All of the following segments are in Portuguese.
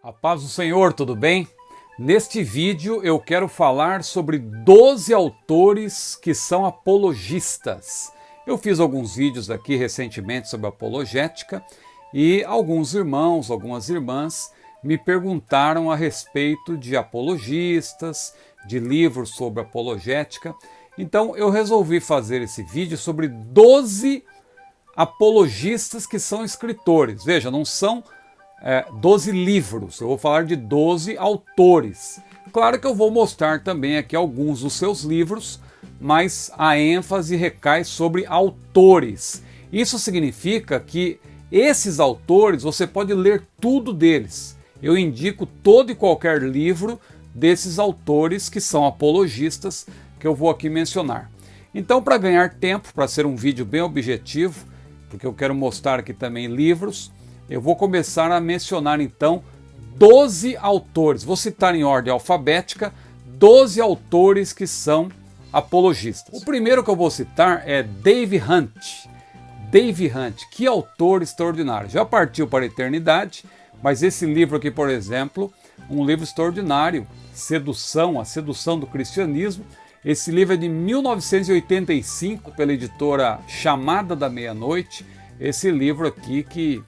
A paz do Senhor, tudo bem? Neste vídeo eu quero falar sobre 12 autores que são apologistas. Eu fiz alguns vídeos aqui recentemente sobre apologética e alguns irmãos, algumas irmãs me perguntaram a respeito de apologistas, de livros sobre apologética. Então eu resolvi fazer esse vídeo sobre 12 apologistas que são escritores. Veja, não são 12 livros, eu vou falar de 12 autores. Claro que eu vou mostrar também aqui alguns dos seus livros, mas a ênfase recai sobre autores. Isso significa que esses autores você pode ler tudo deles. Eu indico todo e qualquer livro desses autores que são apologistas que eu vou aqui mencionar. Então, para ganhar tempo, para ser um vídeo bem objetivo, porque eu quero mostrar aqui também livros, eu vou começar a mencionar então 12 autores. Vou citar em ordem alfabética 12 autores que são apologistas. O primeiro que eu vou citar é Dave Hunt. Dave Hunt, que autor extraordinário. Já partiu para a eternidade, mas esse livro aqui, por exemplo, um livro extraordinário, Sedução, a Sedução do Cristianismo. Esse livro é de 1985, pela editora Chamada da Meia-Noite. Esse livro aqui que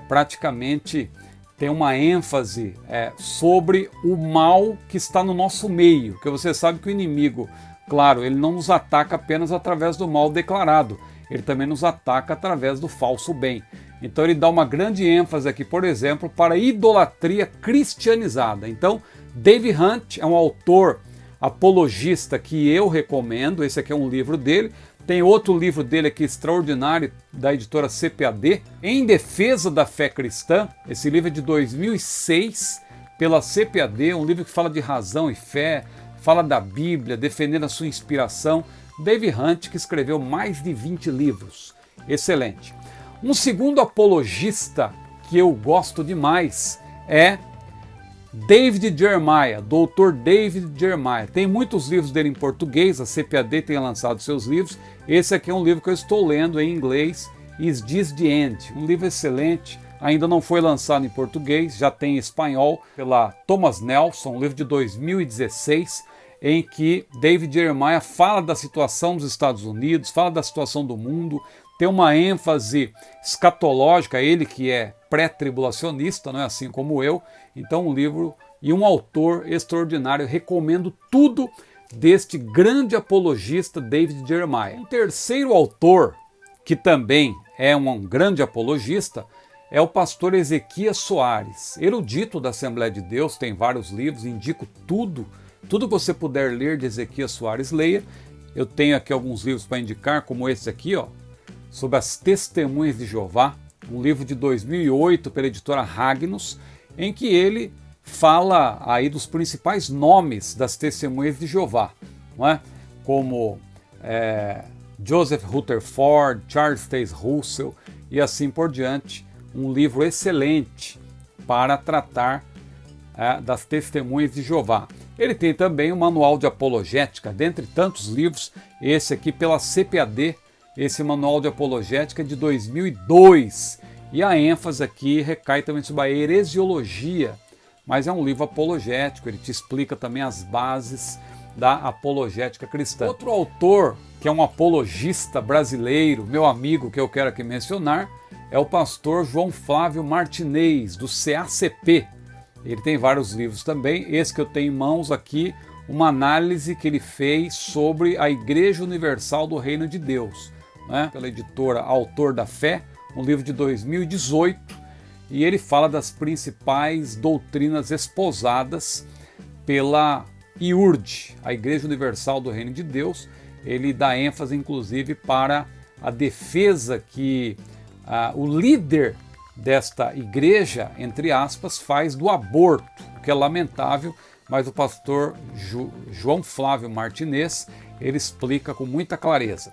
praticamente tem uma ênfase sobre o mal que está no nosso meio, porque você sabe que o inimigo, claro, ele não nos ataca apenas através do mal declarado, ele também nos ataca através do falso bem. Então ele dá uma grande ênfase aqui, por exemplo, para a idolatria cristianizada. Então, Dave Hunt é um autor apologista que eu recomendo, esse aqui é um livro dele. Tem outro livro dele aqui extraordinário, da editora CPAD, Em Defesa da Fé Cristã. Esse livro é de 2006, pela CPAD, um livro que fala de razão e fé, fala da Bíblia, defendendo a sua inspiração. Dave Hunt, que escreveu mais de 20 livros. Excelente. Um segundo apologista que eu gosto demais é David Jeremiah, Dr. David Jeremiah. Tem muitos livros dele em português, a CPAD tem lançado seus livros. Esse aqui é um livro que eu estou lendo em inglês, Is This the End? Um livro excelente, ainda não foi lançado em português, já tem em espanhol, pela Thomas Nelson, um livro de 2016, em que David Jeremiah fala da situação dos Estados Unidos, fala da situação do mundo, tem uma ênfase escatológica, ele que é pré-tribulacionista, não é assim como eu. Então um livro e um autor extraordinário, recomendo tudo deste grande apologista David Jeremiah. Um terceiro autor, que também é um grande apologista, é o pastor Ezequias Soares, erudito da Assembleia de Deus, tem vários livros, indico tudo que você puder ler de Ezequias Soares, leia. Eu tenho aqui alguns livros para indicar, como esse aqui, sobre as Testemunhas de Jeová, um livro de 2008 pela editora Ragnos, em que ele fala aí dos principais nomes das Testemunhas de Jeová, não é? Como Joseph Rutherford, Charles Taze Russell e assim por diante. Um livro excelente para tratar das Testemunhas de Jeová. Ele tem também um manual de apologética, dentre tantos livros, esse aqui pela CPAD, esse manual de apologética de 2002. E a ênfase aqui recai também sobre a heresiologia, mas é um livro apologético, ele te explica também as bases da apologética cristã. Outro autor, que é um apologista brasileiro, meu amigo, que eu quero aqui mencionar, é o pastor João Flávio Martinez, do CACP. Ele tem vários livros também, esse que eu tenho em mãos aqui, uma análise que ele fez sobre a Igreja Universal do Reino de Deus, né? Pela editora Autor da Fé, um livro de 2018, e ele fala das principais doutrinas esposadas pela IURD, a Igreja Universal do Reino de Deus. Ele dá ênfase, inclusive, para a defesa que o líder desta igreja, entre aspas, faz do aborto, o que é lamentável, mas o pastor João Flávio Martinez, ele explica com muita clareza.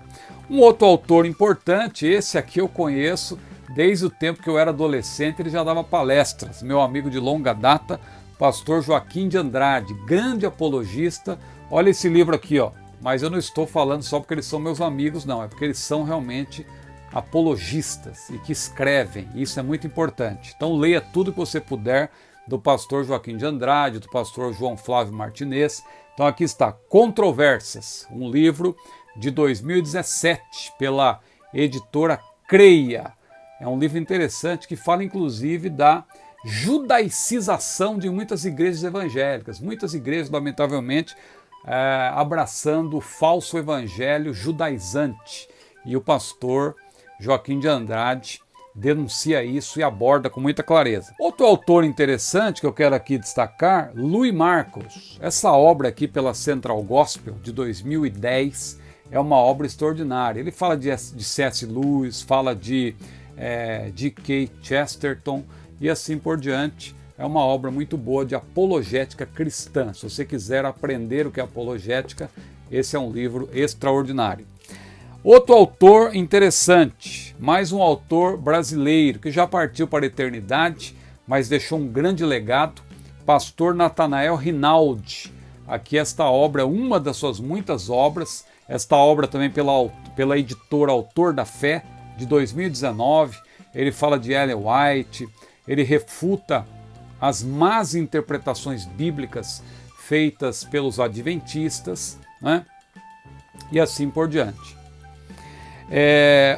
Um outro autor importante, esse aqui eu conheço desde o tempo que eu era adolescente, ele já dava palestras, meu amigo de longa data, pastor Joaquim de Andrade, grande apologista. Olha esse livro aqui, mas eu não estou falando só porque eles são meus amigos, não, é porque eles são realmente apologistas e que escrevem, isso é muito importante. Então leia tudo que você puder do pastor Joaquim de Andrade, do pastor João Flávio Martinez. Então aqui está Controvérsias, um livro de 2017 pela editora Creia. É um livro interessante que fala inclusive da judaicização de muitas igrejas evangélicas. Muitas igrejas, lamentavelmente, abraçando o falso evangelho judaizante. E o pastor Joaquim de Andrade denuncia isso e aborda com muita clareza. Outro autor interessante que eu quero aqui destacar, Louis Markos. Essa obra aqui pela Central Gospel, de 2010, é uma obra extraordinária. Ele fala de C.S. Lewis, fala de G.K. Chesterton e assim por diante. É uma obra muito boa de apologética cristã. Se você quiser aprender o que é apologética, esse é um livro extraordinário. Outro autor interessante, mais um autor brasileiro que já partiu para a eternidade, mas deixou um grande legado, pastor Nathanael Rinaldi. Aqui esta obra é uma das suas muitas obras, esta obra também pela editora Autor da Fé, de 2019, ele fala de Ellen White, ele refuta as más interpretações bíblicas feitas pelos adventistas, né? E assim por diante.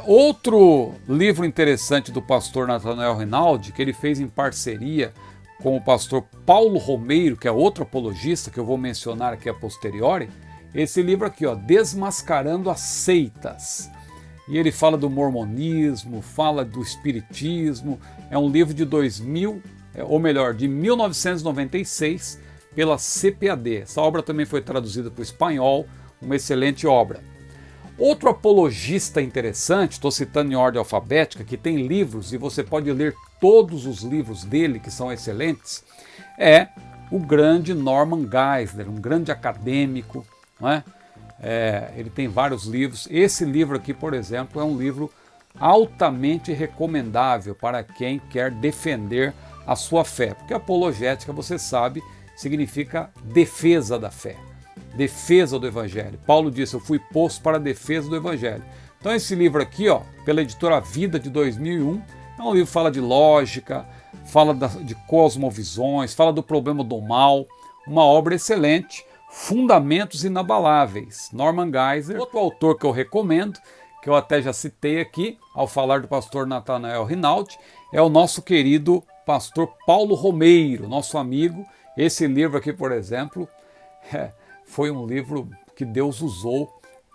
Outro livro interessante do pastor Nathanael Rinaldi, que ele fez em parceria com o pastor Paulo Romeiro, que é outro apologista, que eu vou mencionar aqui a posteriori, esse livro aqui, ó, Desmascarando as Seitas. E ele fala do mormonismo, fala do espiritismo. É um livro de de 1996, pela CPAD. Essa obra também foi traduzida para o espanhol, uma excelente obra. Outro apologista interessante, estou citando em ordem alfabética, que tem livros e você pode ler todos os livros dele, que são excelentes, é o grande Norman Geisler, um grande acadêmico, não é? Ele tem vários livros. Esse livro aqui, por exemplo, é um livro altamente recomendável para quem quer defender a sua fé, porque apologética, você sabe, significa defesa da fé, defesa do Evangelho. Paulo disse, eu fui posto para a defesa do Evangelho. Então esse livro aqui, ó, pela editora Vida, de 2001, é um livro que fala de lógica, fala de cosmovisões, fala do problema do mal, uma obra excelente. Fundamentos Inabaláveis, Norman Geisler. Outro autor que eu recomendo, que eu até já citei aqui, ao falar do pastor Nathanael Rinaldi, é o nosso querido pastor Paulo Romeiro, nosso amigo. Esse livro aqui, por exemplo, foi um livro que Deus usou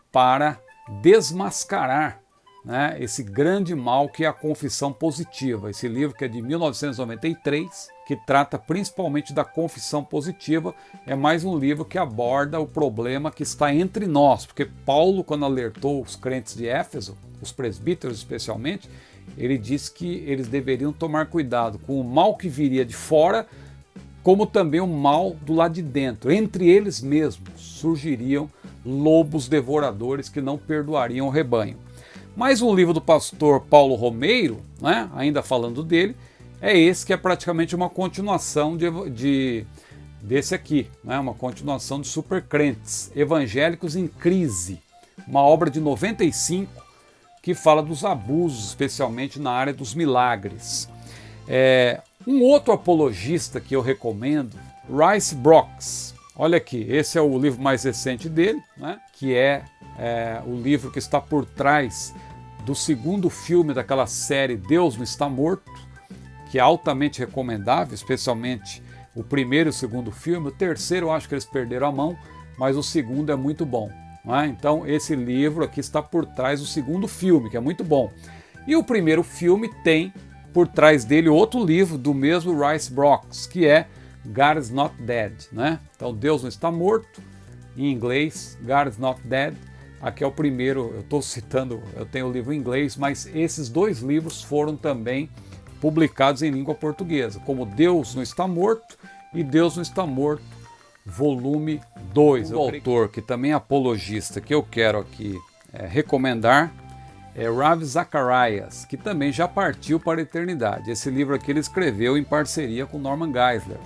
para desmascarar, né, esse grande mal que é a confissão positiva. Esse livro, que é de 1993, que trata principalmente da confissão positiva, é mais um livro que aborda o problema que está entre nós, porque Paulo, quando alertou os crentes de Éfeso, os presbíteros especialmente, ele disse que eles deveriam tomar cuidado com o mal que viria de fora, como também o mal do lado de dentro. Entre eles mesmos surgiriam lobos devoradores que não perdoariam o rebanho. Mais um livro do pastor Paulo Romeiro, né, ainda falando dele, é esse que é praticamente uma continuação desse aqui, né, uma continuação de Supercrentes, Evangélicos em Crise, uma obra de 95 que fala dos abusos, especialmente na área dos milagres. Um outro apologista que eu recomendo, Rice Broocks. Olha aqui, esse é o livro mais recente dele, né, que é o livro que está por trás do segundo filme daquela série Deus Não Está Morto, que é altamente recomendável, especialmente o primeiro e o segundo filme. O terceiro eu acho que eles perderam a mão, mas o segundo é muito bom, né? Então esse livro aqui está por trás do segundo filme, que é muito bom. E o primeiro filme tem por trás dele outro livro do mesmo Rice Broocks, que é God is Not Dead, né? Então Deus Não Está Morto, em inglês, God is Not Dead. Aqui é o primeiro, eu estou citando, eu tenho o livro em inglês, mas esses dois livros foram também publicados em língua portuguesa, como Deus Não Está Morto e Deus Não Está Morto, volume 2. O autor, que também é apologista, que eu quero aqui recomendar, é Ravi Zacharias, que também já partiu para a eternidade. Esse livro aqui ele escreveu em parceria com Norman Geisler.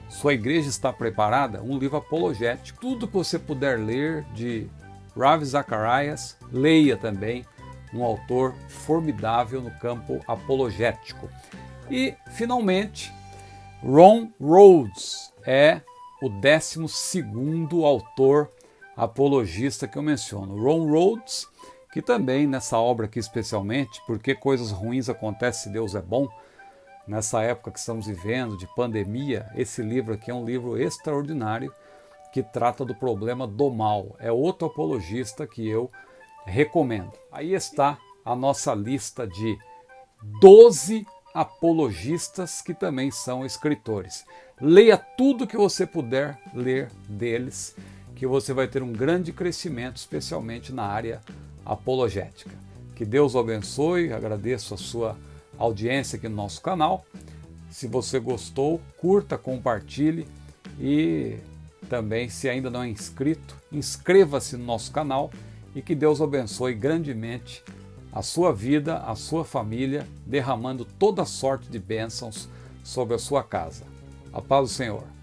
Sua Igreja Está Preparada? Um livro apologético. Tudo que você puder ler de Ravi Zacharias, leia também, um autor formidável no campo apologético. E, finalmente, Ron Rhodes é o 12º autor apologista que eu menciono. Ron Rhodes, que também nessa obra aqui especialmente, Porque Coisas Ruins Acontecem se Deus é Bom, nessa época que estamos vivendo de pandemia, esse livro aqui é um livro extraordinário que trata do problema do mal. É outro apologista que eu recomendo. Aí está a nossa lista de 12 apologistas que também são escritores. Leia tudo que você puder ler deles, que você vai ter um grande crescimento, especialmente na área apologética. Que Deus o abençoe, agradeço a sua audiência aqui no nosso canal. Se você gostou, curta, compartilhe e também, se ainda não é inscrito, inscreva-se no nosso canal e que Deus abençoe grandemente a sua vida, a sua família, derramando toda sorte de bênçãos sobre a sua casa. A paz do Senhor.